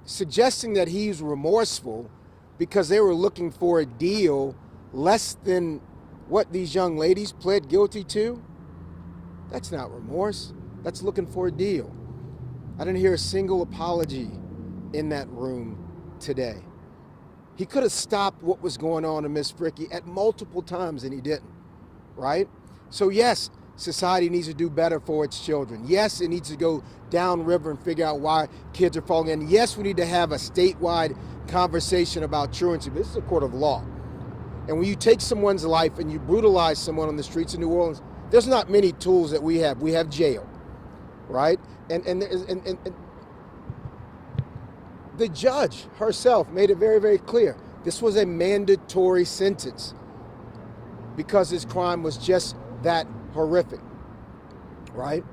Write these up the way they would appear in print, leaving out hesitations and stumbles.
suggesting that he's remorseful because they were looking for a deal less than what these young ladies pled guilty to, that's not remorse. That's looking for a deal. I didn't hear a single apology in that room today. He could have stopped what was going on to Miss Frickey at multiple times and he didn't, right? So yes, society needs to do better for its children. Yes, it needs to go downriver and figure out why kids are falling in. Yes, we need to have a statewide conversation about truancy. This is a court of law. And when you take someone's life and you brutalize someone on the streets of New Orleans, there's not many tools that we have. We have jail, right? And the judge herself made it very, very clear. This was a mandatory sentence because his crime was just that horrific, right?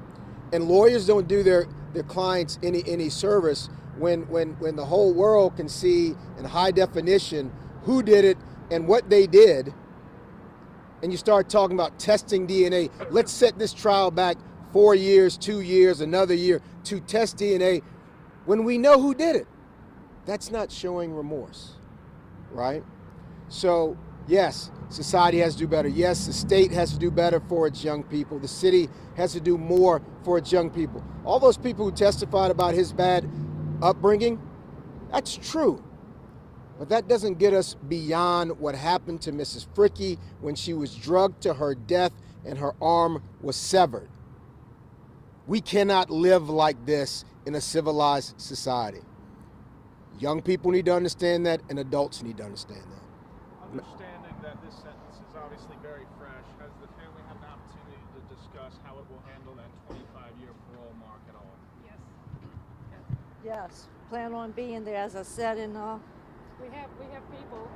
And lawyers don't do their clients any service when the whole world can see in high definition who did it and what they did, and you start talking about testing DNA. Let's set this trial back 4 years, 2 years, another year to test DNA when we know who did it. That's not showing remorse, right? So yes, society has to do better. Yes, the state has to do better for its young people. The city has to do more for its young people. All those people who testified about his bad upbringing, that's true. But that doesn't get us beyond what happened to Mrs. Frickey when she was drugged to her death and her arm was severed. We cannot live like this in a civilized society. Young people need to understand that, and adults need to understand that. Understanding that this sentence is obviously very fresh, has the family had an opportunity to discuss how it will handle that 25-year parole mark at all? Yes. Yes, plan on being there, as I said in We have people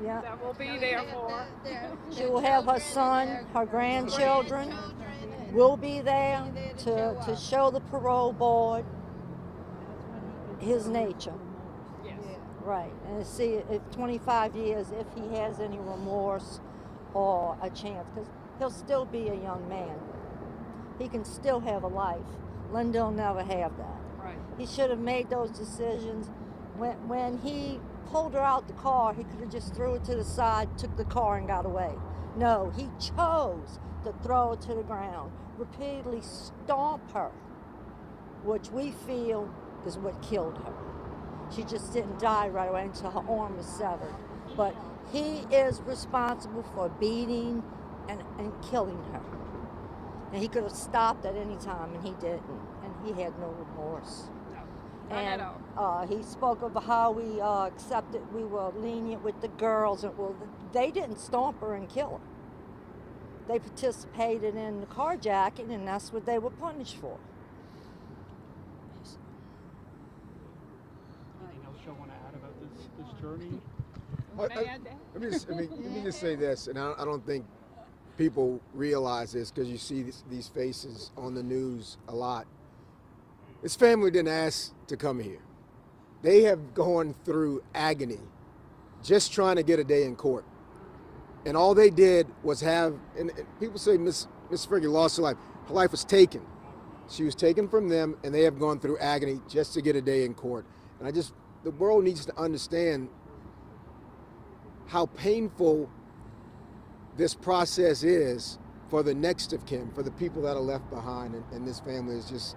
yeah. that will be there for. She will have her son, her grandchildren will be there to show the parole board his nature. Yes. Right, and see if 25 years, if he has any remorse or a chance, because he'll still be a young man. He can still have a life. Linda will never have that. Right. He should have made those decisions. When he pulled her out the car, he could have just threw it to the side, took the car and got away. No, he chose to throw her to the ground, repeatedly stomp her, which we feel is what killed her. She just didn't die right away until her arm was severed. But he is responsible for beating and killing her. And he could have stopped at any time, and he didn't. And he had no remorse. No, not at all. And he spoke of how we accepted, we were lenient with the girls. And well, they didn't stomp her and kill her. They participated in the carjacking, and that's what they were punished for. Anything else you want to add about this journey? Let me just say this, and I don't think people realize this because you see these faces on the news a lot. His family didn't ask to come here. They have gone through agony just trying to get a day in court. And all they did was have, and people say Miss Frickey lost her life. Her life was taken. She was taken from them, and they have gone through agony just to get a day in court. And the world needs to understand how painful this process is for the next of kin, for the people that are left behind. And this family is just,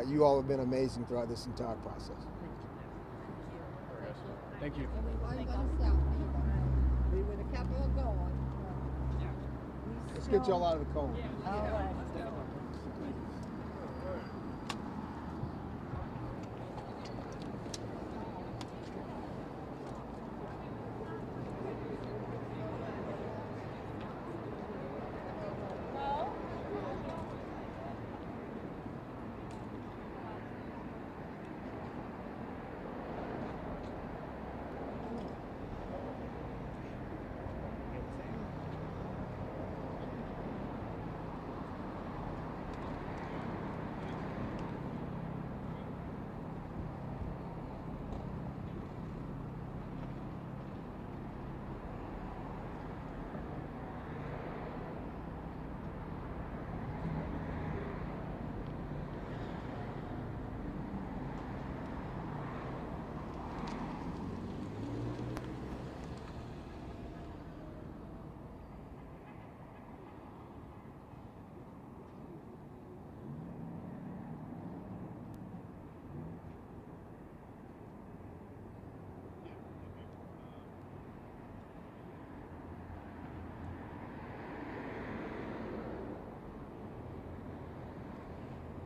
you all have been amazing throughout this entire process. Thank you. We would have kept on going. Let's get y'all out of the cold. All right.